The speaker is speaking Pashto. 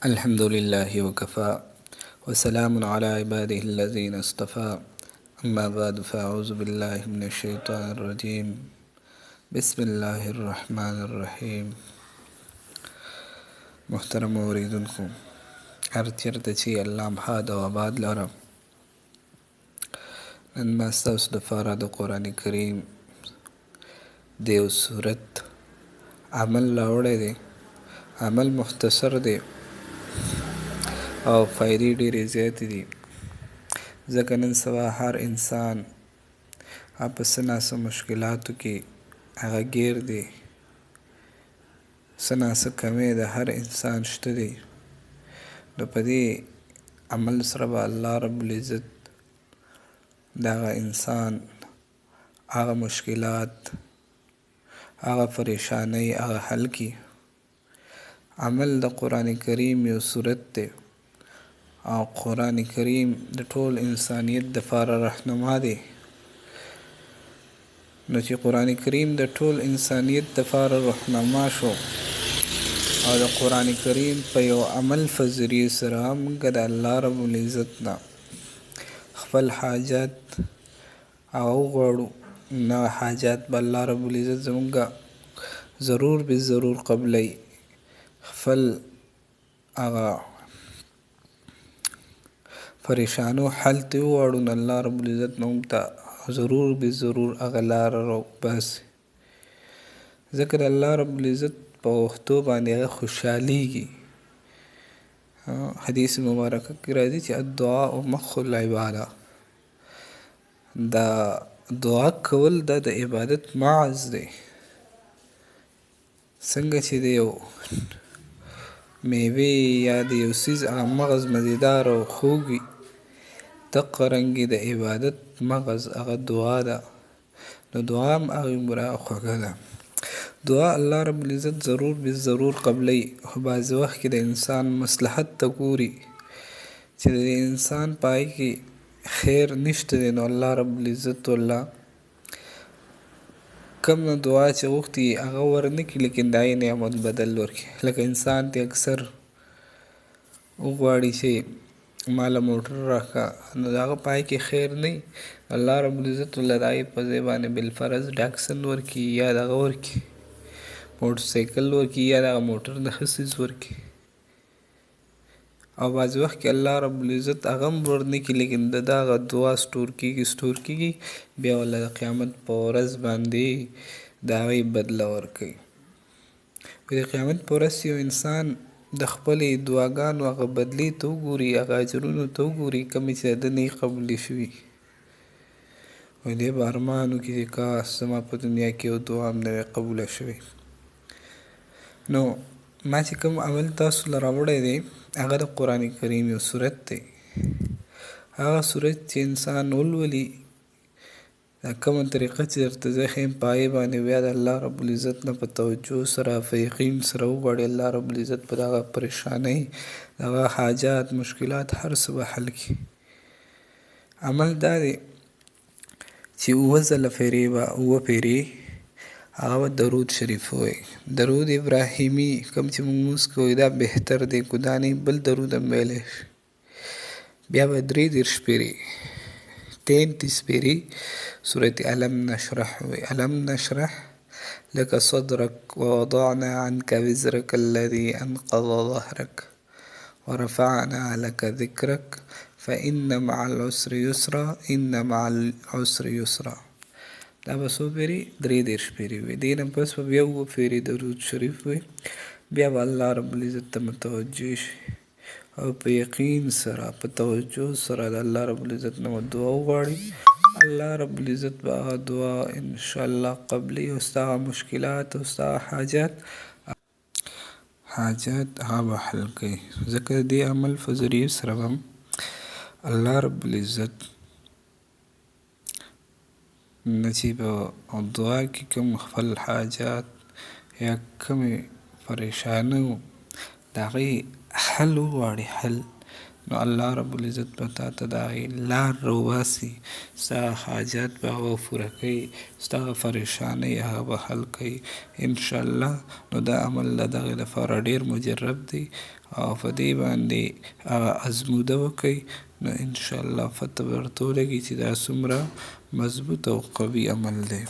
الحمد لله وكفى وسلام على عباده الذين اصطفى أما بعد فأعوذ بالله من الشيطان الرجيم بسم الله الرحمن الرحیم. محترم اوریدونکو، هر چیرته چې الله باد او آباد لرم، نن ما ستاسو دپاره د قرآن کریم د یو صورت عمل راوړی دی. عمل مختصر دی او فایدې ډېرې زیاتې دي، ځکه نن سبا هر انسان په څه ناڅه مشکلاتو کې هغه ګیر دی، څه ناڅه کمی د هر انسان شته دی. نو په دې عمل سره به الله رب العزت دغه انسان هغه مشکلات، هغه پریشانی هغه حل کړي. عمل د قرآن کریم یو صورت دی او قرآن کریم د ټول انسانیت دپاره رهنما دی. نو چې قرآن کریم د ټول انسانیت دپاره رهنما شو او د قرآن کریم په یو عمل په ذریعې سره موږ د الله رب العزت نه خپل حاجات وغواړو، نه حاجات به الله رب العزت زموږ ضرور به ضرور قبلی. خپل هغه پریشانو حل ته وغواړو، نو الله رب العزت نه موږ ته ضرور به ضرور هغه لاره راوباسي، ځکه د الله رب العزت په غوښتو باندې هغه خوشحالیږي. حدیث مبارکه کې راځي چې الدعاء مخ العباده، دا دعا کول دا د عبادت مغز دی. څنګه چې د یو میوې یا د یو څیز هغه مغز مزیدار او خوږ وي، دقرنګې د عبادت مغز هغه دعا ده. نو دعا هم هغومره خوږه ده. دعا الله رب العزت ضرور به ضرور قبلی، خو بعضې وخت کې د انسان مصلحت ته ګوري چې د انسان په هغې کې خیر نشته دی، نو الله رب العزت والله کم نه دعا چې غوښتي هغه ورنه کړي، لیکن د هغې نعمت بدل ورکړي. لکه انسان ته اکثر وغواړي چې ماله موټر راکړه، نو د هغه په هغې کې خیر نه وي، الله رب العزت والله د هغې په ځای باندې بالفرض ډاکسن ورکړي یا دغه ورکړي موټرسایکل ورکړي یا دغه موټر نه ښه څیز ورکړي. او بعضې وخت کې الله رب العزت هغه هم ورنه کړي، لیکن د ده هغه دعا سټور کېږي، بیا والله د قیامت په ورځ باندې د هغې بدله ورکوي. د قیامت په ورځ یو انسان د خپلې دعاګانو هغه بدلې ته وګوري، هغه اجرونو ته وګوري کومې چې د ده نه قبولې شوي، وایي دی به ارمان وکړي چې کاش زما په دنیا کې یو دعا هم نه وی قبوله شوې. نو ما چې کوم عمل تاسو له راوړی دی هغه د قرآن کریم یو صورت دی. هغه صورت چې انسان ولولي، دا کومه طریقه چې درته زه ښیم په هغې باندې بیا د الله رب العزت نه په توجه سره په یقین سره وغواړي، الله رب العزت په دغه پریشانۍ دغه حاجات مشکلات هر څه به حل کړي. عمل دا دی چې 7 ځله پیرې هغه به درود شریف ووایي. درود ابراهیمي کوم چې موږ لمونځ کوو دا بهتر دی، که دا نه بل درود هم ویلی شي. بیا به 33 پیرې 33 پیرې سورت علم نشرح وایي. علم نشرح لك صدرك ووضعنا عنك وزرك الذي انقض ظهرك ورفعنا لك ذكرك فإن مع العسر يسرا إن مع العسر يسرا. دا به څو پیرې 33 پیرې وي. دې نه پس به بیا 7 پیرې درود شریف وي. بیا به الله رب العزت ته متوجه شي او په یقین سره په توجه سره د الله رب العزت نه دعا وغواړي، الله رب العزت به هغه دعا انشاءالله قبلی او ستا مشکلات او ستا حاجات هغه به حل کوي. ځکه د دې عمل په ذریعې سره به الله رب العزت نه چې په دعا کې کوم خپل حاجات یا کومې پریشانۍ د هغې حل وغواړي، حل نو الله رب العزت به تا ته د هغې لار راوباسي، ستا حاجات به هغه پوره کوي، ستا پریشانۍ هغه به حل کوي انشاءالله. نو دا عمل د دغې لپاره ډېر مجرب دی او په دې باندې هغه ازموده وکئ، نو انشاءالله پته به درته ولګي چې دا څومره مضبوط او قوي عمل دی.